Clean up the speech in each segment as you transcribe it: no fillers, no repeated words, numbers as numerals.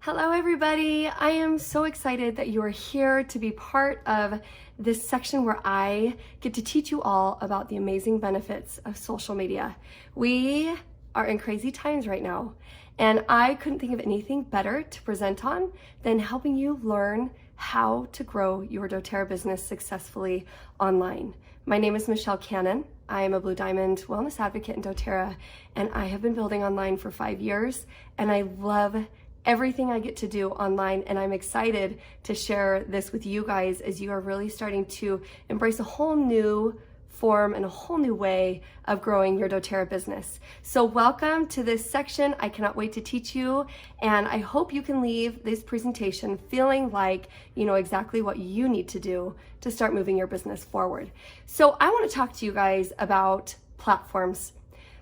Hello everybody, I am so excited that you are here to be part of this section where I get to teach you all about the amazing benefits of social media. We are in crazy times right now, and I couldn't think of anything better to present on than helping you learn how to grow your doTERRA business successfully online. My name is Michelle Cannon. I am a Blue Diamond Wellness Advocate in doTERRA, and I have been building online for 5 years, and I love everything I get to do online, and I'm excited to share this with you guys as you are really starting to embrace a whole new form and a whole new way of growing your doTERRA business. So welcome to this section. I cannot wait to teach you, and I hope you can leave this presentation feeling like you know exactly what you need to do to start moving your business forward. So I want to talk to you guys about platforms.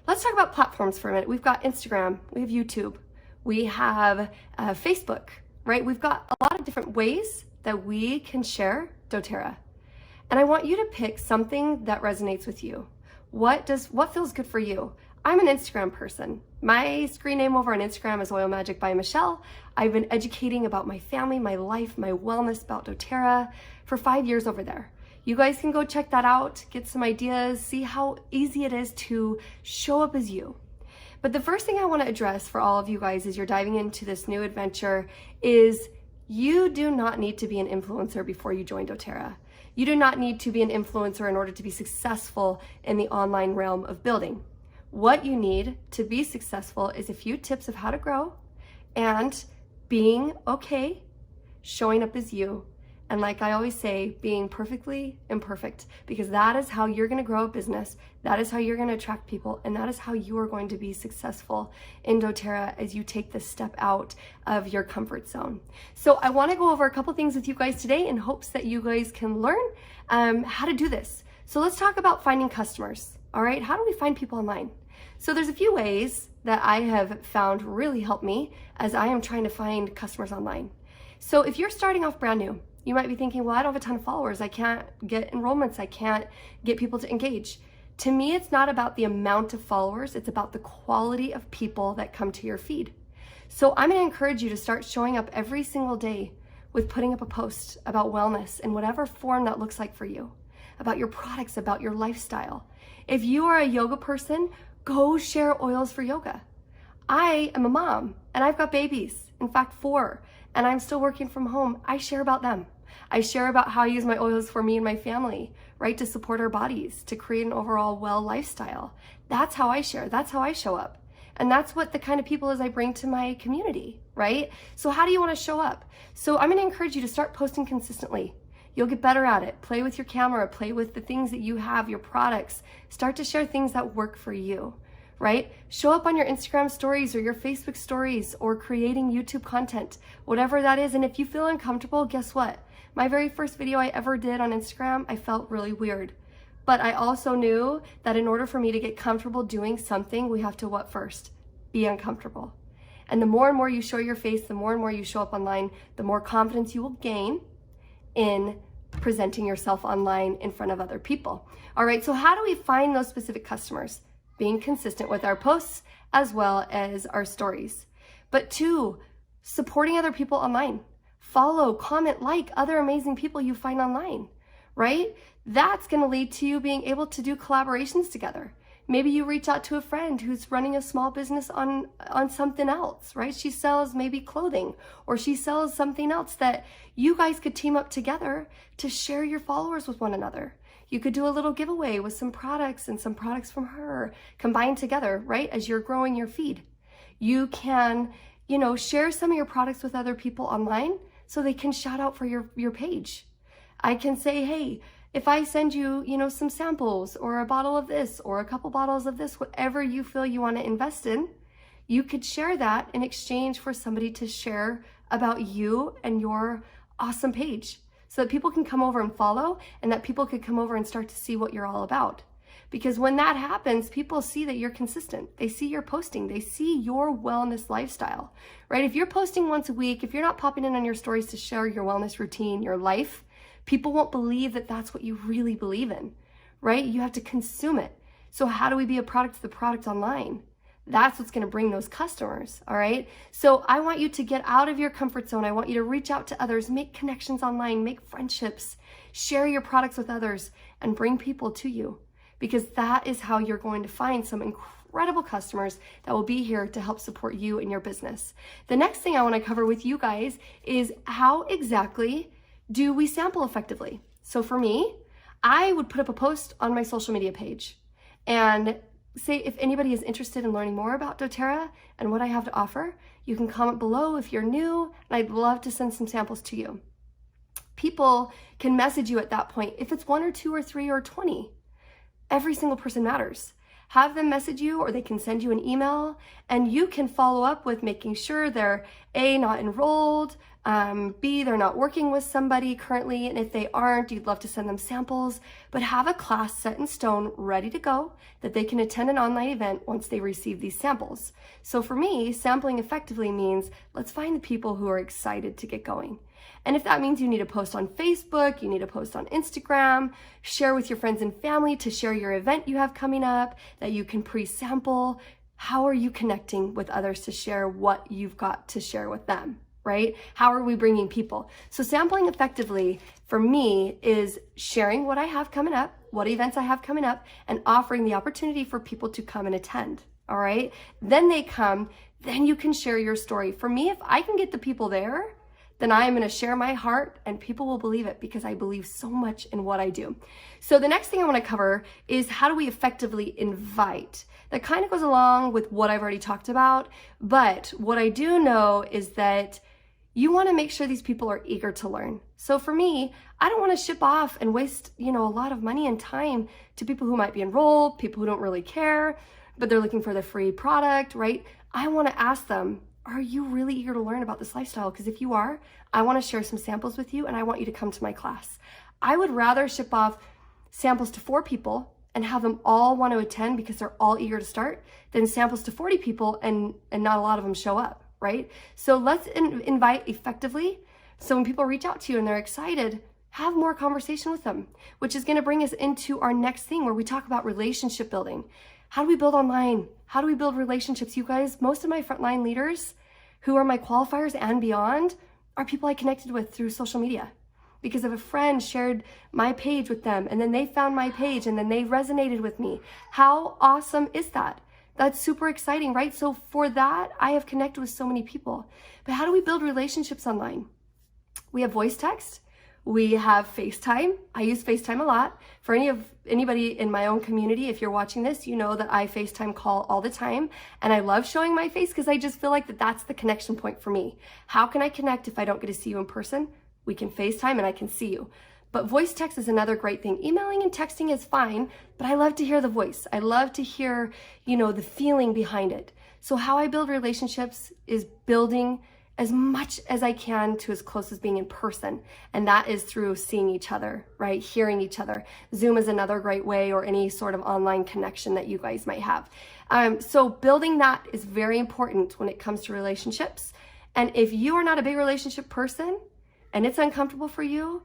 Let's talk about platforms for a minute. We've got Instagram, we have YouTube, we have Facebook, right? We've got a lot of different ways that we can share doTERRA. And I want you to pick something that resonates with you. What feels good for you? I'm an Instagram person. My screen name over on Instagram is Oil Magic by Michelle. I've been educating about my family, my life, my wellness, about doTERRA for 5 years over there. You guys can go check that out, get some ideas, see how easy it is to show up as you. But the first thing I want to address for all of you guys as you're diving into this new adventure is you do not need to be an influencer before you join doTERRA. You do not need to be an influencer in order to be successful in the online realm of building. What you need to be successful is a few tips of how to grow and being okay showing up as you. And like I always say, being perfectly imperfect, because that is how you're going to grow a business. That is how you're going to attract people. And that is how you are going to be successful in doTERRA as you take this step out of your comfort zone. So I want to go over a couple things with you guys today in hopes that you guys can learn how to do this. So let's talk about finding customers. All right. How do we find people online? So there's a few ways that I have found really help me as I am trying to find customers online. So if you're starting off brand new, you might be thinking, well, I don't have a ton of followers. I can't get enrollments. I can't get people to engage. To me, it's not about the amount of followers. It's about the quality of people that come to your feed. So I'm going to encourage you to start showing up every single day with putting up a post about wellness in whatever form that looks like for you, about your products, about your lifestyle. If you are a yoga person, go share oils for yoga. I am a mom and I've got babies, in fact 4, and I'm still working from home. I share about them. I share about how I use my oils for me and my family, right? To support our bodies, to create an overall well lifestyle. That's how I share. That's how I show up. And that's what the kind of people is I bring to my community, right? So how do you want to show up? So I'm going to encourage you to start posting consistently. You'll get better at it. Play with your camera, play with the things that you have, your products. Start to share things that work for you, right? Show up on your Instagram stories or your Facebook stories or creating YouTube content, whatever that is. And if you feel uncomfortable, guess what? My very first video I ever did on Instagram, I felt really weird. But I also knew that in order for me to get comfortable doing something, we have to what first? Be uncomfortable. And the more and more you show your face, the more and more you show up online, the more confidence you will gain in presenting yourself online in front of other people. All right, so how do we find those specific customers? Being consistent with our posts as well as our stories. But 2, supporting other people online. Follow, comment, like other amazing people you find online, right? That's going to lead to you being able to do collaborations together. Maybe you reach out to a friend who's running a small business on something else, right? She sells maybe clothing, or she sells something else that you guys could team up together to share your followers with one another. You could do a little giveaway with some products and some products from her combined together, right? As you're growing your feed. You can, share some of your products with other people online so they can shout out for your page. I can say, hey, if I send you, some samples or a bottle of this or a couple bottles of this, whatever you feel you want to invest in, you could share that in exchange for somebody to share about you and your awesome page so that people can come over and follow and that people could come over and start to see what you're all about. Because when that happens, people see that you're consistent. They see your posting. They see your wellness lifestyle, right? If you're posting once a week, if you're not popping in on your stories to share your wellness routine, your life, people won't believe that that's what you really believe in, right? You have to consume it. So how do we be a product of the product online? That's what's going to bring those customers, all right? So I want you to get out of your comfort zone. I want you to reach out to others, make connections online, make friendships, share your products with others, and bring people to you, because that is how you're going to find some incredible customers that will be here to help support you in your business. The next thing I want to cover with you guys is how exactly do we sample effectively? So for me, I would put up a post on my social media page and say, if anybody is interested in learning more about doTERRA and what I have to offer, you can comment below if you're new, and I'd love to send some samples to you. People can message you at that point. If it's 1 or 2 or 3 or 20, every single person matters. Have them message you, or they can send you an email, and you can follow up with making sure they're A, not enrolled, B, they're not working with somebody currently, and if they aren't, you'd love to send them samples, but have a class set in stone ready to go that they can attend an online event once they receive these samples. So for me, sampling effectively means let's find the people who are excited to get going. And if that means you need to post on Facebook, you need to post on Instagram, share with your friends and family to share your event you have coming up that you can pre-sample, how are you connecting with others to share what you've got to share with them, right? How are we bringing people? So sampling effectively for me is sharing what I have coming up, what events I have coming up, and offering the opportunity for people to come and attend, all right? Then they come, then you can share your story. For me, if I can get the people there, then I am going to share my heart and people will believe it, because I believe so much in what I do. So the next thing I want to cover is how do we effectively invite? That kind of goes along with what I've already talked about, but what I do know is that you want to make sure these people are eager to learn. So for me, I don't want to ship off and waste, a lot of money and time to people who might be enrolled, people who don't really care, but they're looking for the free product, right? I want to ask them, are you really eager to learn about this lifestyle? Because if you are, I want to share some samples with you and I want you to come to my class. I would rather ship off samples to 4 people and have them all want to attend because they're all eager to start than samples to 40 people and not a lot of them show up, right? So let's invite effectively. So when people reach out to you and they're excited, have more conversation with them, which is going to bring us into our next thing where we talk about relationship building. How do we build online? How do we build relationships? You guys, most of my frontline leaders who are my qualifiers and beyond are people I connected with through social media because of a friend shared my page with them and then they found my page and then they resonated with me. How awesome is that? That's super exciting, right? So for that, I have connected with so many people. But how do we build relationships online? We have voice text. We have FaceTime. I use FaceTime a lot. For anybody in my own community, if you're watching this, you know that I FaceTime call all the time. And I love showing my face because I just feel like that's the connection point for me. How can I connect if I don't get to see you in person? We can FaceTime and I can see you. But voice text is another great thing. Emailing and texting is fine, but I love to hear the voice. I love to hear, the feeling behind it. So how I build relationships is building as much as I can to as close as being in person. And that is through seeing each other, right? Hearing each other. Zoom is another great way, or any sort of online connection that you guys might have. So building that is very important when it comes to relationships. And if you are not a big relationship person and it's uncomfortable for you,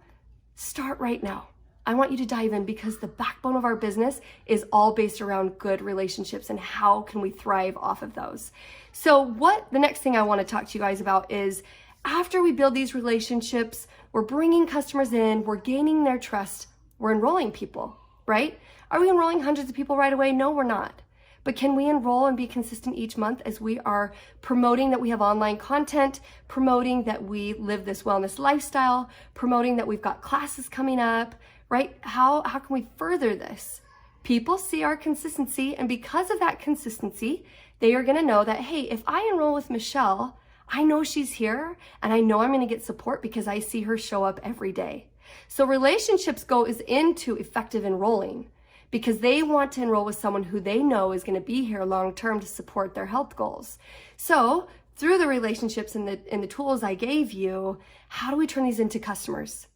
start right now. I want you to dive in because the backbone of our business is all based around good relationships and how can we thrive off of those. So the next thing I want to talk to you guys about is after we build these relationships, we're bringing customers in, we're gaining their trust, we're enrolling people, right? Are we enrolling hundreds of people right away? No, we're not. But can we enroll and be consistent each month as we are promoting that we have online content, promoting that we live this wellness lifestyle, promoting that we've got classes coming up, right? How can we further this? People see our consistency, and because of that consistency, they are going to know that, hey, if I enroll with Michelle, I know she's here and I know I'm going to get support because I see her show up every day. So relationships goes into effective enrolling because they want to enroll with someone who they know is going to be here long term to support their health goals. So through the relationships and the tools I gave you, how do we turn these into customers?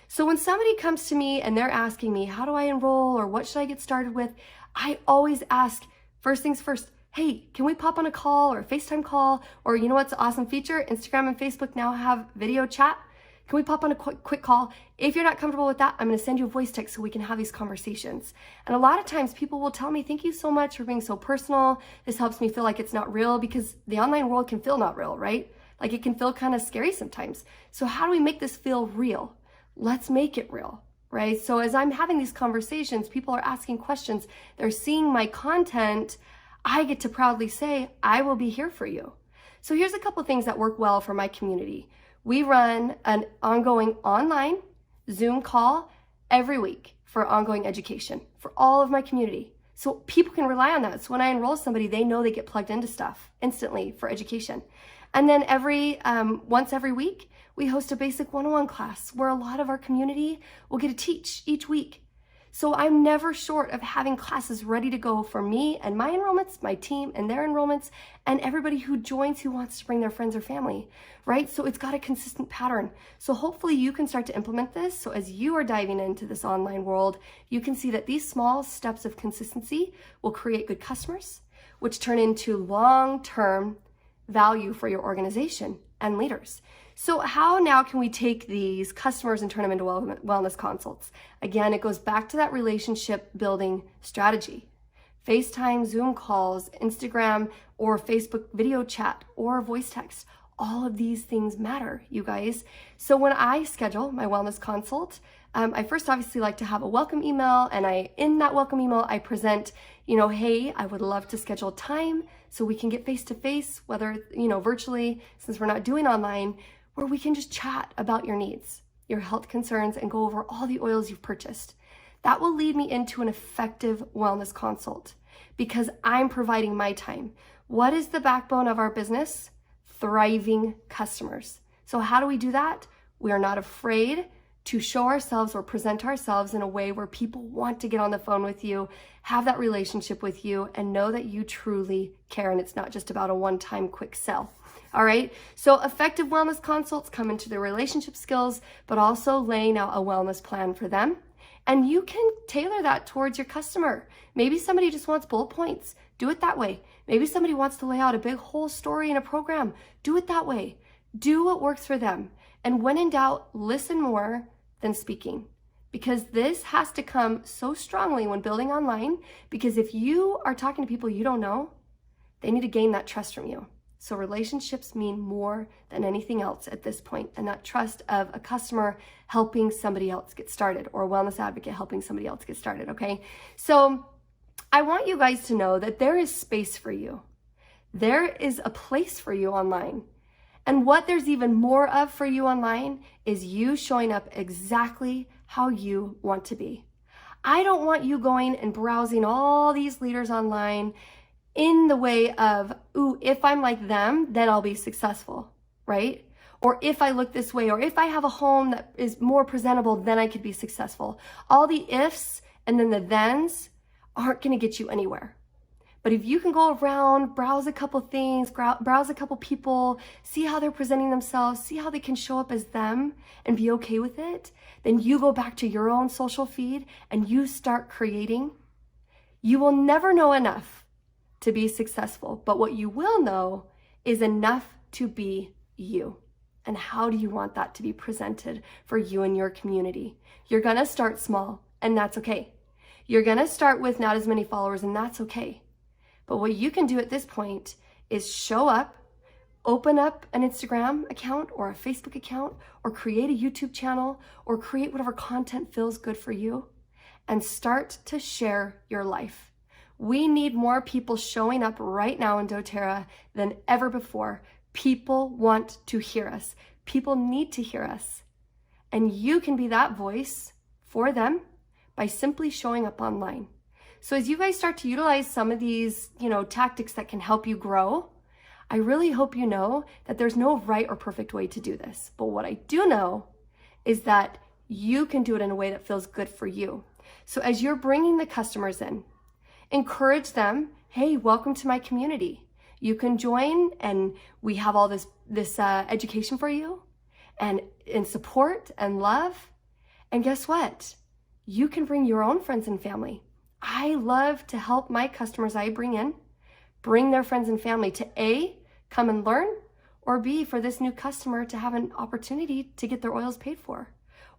So when somebody comes to me and they're asking me, how do I enroll or what should I get started with? I always ask, first things first, hey, can we pop on a call or a FaceTime call? Or you know what's an awesome feature? Instagram and Facebook now have video chat. Can we pop on a quick call? If you're not comfortable with that, I'm going to send you a voice text so we can have these conversations. And a lot of times people will tell me, thank you so much for being so personal. This helps me feel like it's not real, because the online world can feel not real, right? Like it can feel kind of scary sometimes. So how do we make this feel real? Let's make it real, right? So as I'm having these conversations, people are asking questions, they're seeing my content, I get to proudly say, I will be here for you. So here's a couple things that work well for my community. We run an ongoing online Zoom call every week for ongoing education for all of my community. So people can rely on that. So when I enroll somebody, they know they get plugged into stuff instantly for education. And then once every week, we host a basic one-on-one class where a lot of our community will get to teach each week. So I'm never short of having classes ready to go for me and my enrollments, my team and their enrollments, and everybody who joins who wants to bring their friends or family, right? So it's got a consistent pattern. So hopefully you can start to implement this. So as you are diving into this online world, you can see that these small steps of consistency will create good customers, which turn into long-term value for your organization and leaders. So how now can we take these customers and turn them into wellness consults? Again, it goes back to that relationship building strategy. FaceTime, Zoom calls, Instagram or Facebook video chat or voice text. All of these things matter, you guys. So when I schedule my wellness consult, I first obviously like to have a welcome email, and in that welcome email, I present, hey, I would love to schedule time so we can get face-to-face, whether, virtually, since we're not doing online, where we can just chat about your needs, your health concerns, and go over all the oils you've purchased. That will lead me into an effective wellness consult because I'm providing my time. What is the backbone of our business? Thriving customers. So how do we do that? We are not afraid to show ourselves or present ourselves in a way where people want to get on the phone with you, have that relationship with you, and know that you truly care and it's not just about a one-time quick sell. All right, so effective wellness consults come into the relationship skills, but also laying out a wellness plan for them. And you can tailor that towards your customer. Maybe somebody just wants bullet points. Do it that way. Maybe somebody wants to lay out a big whole story in a program. Do it that way. Do what works for them. And when in doubt, listen more than speaking. Because this has to come so strongly when building online, because if you are talking to people you don't know, they need to gain that trust from you. So relationships mean more than anything else at this point, and that trust of a customer helping somebody else get started, or a wellness advocate helping somebody else get started, okay? So I want you guys to know that there is space for you. There is a place for you online. And what there's even more of for you online is you showing up exactly how you want to be. I don't want you going and browsing all these leaders online in the way of, ooh, if I'm like them, then I'll be successful, right? Or if I look this way, or if I have a home that is more presentable, then I could be successful. All the ifs and then the thens aren't going to get you anywhere. But if you can go around, browse a couple things, browse a couple people, see how they're presenting themselves, see how they can show up as them and be okay with it, then you go back to your own social feed and you start creating. You will never know enough to be successful, but what you will know is enough to be you. And how do you want that to be presented for you and your community? You're gonna start small, and that's okay. You're gonna start with not as many followers, and that's okay. But what you can do at this point is show up, open up an Instagram account or a Facebook account, or create a YouTube channel, or create whatever content feels good for you, and start to share your life. We need more people showing up right now in doTERRA than ever before. People want to hear us. People need to hear us. And you can be that voice for them by simply showing up online. So as you guys start to utilize some of these, tactics that can help you grow, I really hope you know that there's no right or perfect way to do this. But what I do know is that you can do it in a way that feels good for you. So as you're bringing the customers in, encourage them, hey, welcome to my community. You can join and we have all this education for you and support and love. And guess what? You can bring your own friends and family. I love to help my customers I bring in, bring their friends and family to A, come and learn, or B, for this new customer to have an opportunity to get their oils paid for,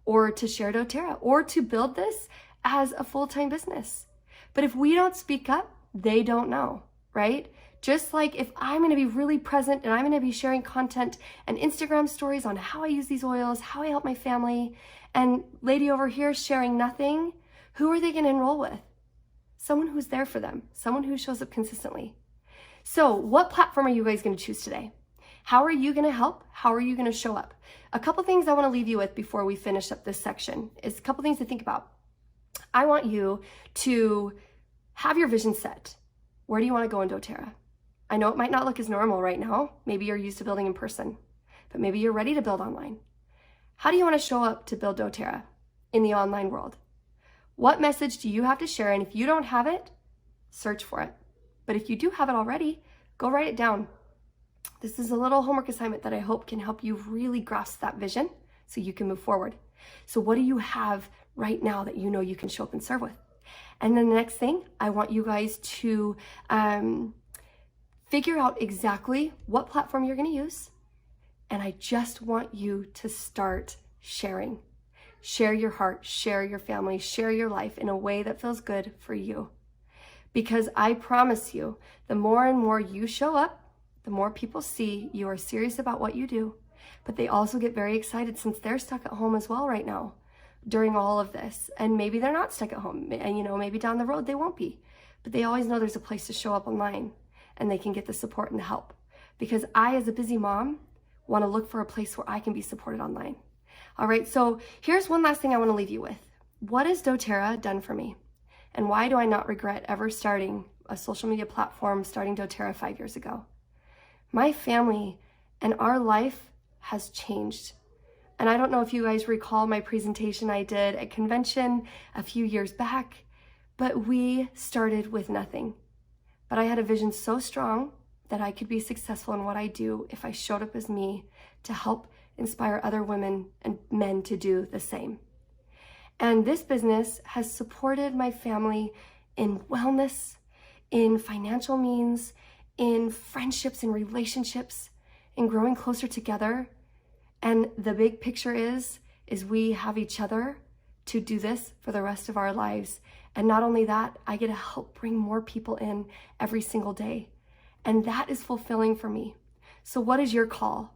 or to share doTERRA, or to build this as a full-time business. But if we don't speak up, they don't know, right? Just like if I'm going to be really present and I'm going to be sharing content and Instagram stories on how I use these oils, how I help my family, and lady over here sharing nothing, who are they going to enroll with? Someone who's there for them, someone who shows up consistently. So what platform are you guys going to choose today? How are you going to help? How are you going to show up? A couple things I want to leave you with before we finish up this section is a couple things to think about. I want you to have your vision set. Where do you want to go in doTERRA? I know it might not look as normal right now. Maybe you're used to building in person, but maybe you're ready to build online. How do you want to show up to build doTERRA in the online world? What message do you have to share? And if you don't have it, search for it. But if you do have it already, go write it down. This is a little homework assignment that I hope can help you really grasp that vision so you can move forward. So what do you have right now that you know you can show up and serve with? And then the next thing, I want you guys to figure out exactly what platform you're going to use. And I just want you to start sharing. Share your heart, share your family, share your life in a way that feels good for you. Because I promise you, the more and more you show up, the more people see you are serious about what you do. But they also get very excited since they're stuck at home as well right now during all of this. And maybe they're not stuck at home. And maybe down the road they won't be. But they always know there's a place to show up online and they can get the support and the help. Because I, as a busy mom, want to look for a place where I can be supported online. All right, so here's one last thing I want to leave you with. What has doTERRA done for me? And why do I not regret ever starting a social media platform, starting doTERRA 5 years ago? My family and our life has changed. And I don't know if you guys recall my presentation I did at convention a few years back, but we started with nothing. But I had a vision so strong that I could be successful in what I do if I showed up as me to help inspire other women and men to do the same. And this business has supported my family in wellness, in financial means, in friendships and relationships, in growing closer together. And the big picture is we have each other to do this for the rest of our lives. And not only that, I get to help bring more people in every single day. And that is fulfilling for me. So what is your call?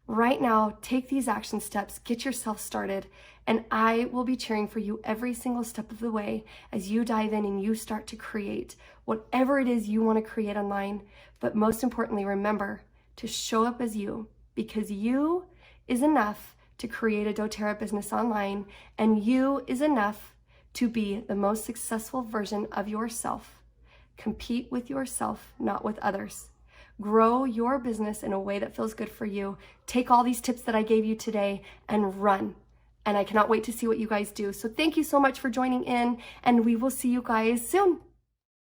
Right now, take these action steps, get yourself started, and I will be cheering for you every single step of the way as you dive in and you start to create whatever it is you want to create online. But most importantly, remember to show up as you, because you is enough to create a doTERRA business online, and you is enough to be the most successful version of yourself. Compete with yourself, not with others. Grow your business in a way that feels good for you. Take all these tips that I gave you today and run. And I cannot wait to see what you guys do. So thank you so much for joining in, and we will see you guys soon.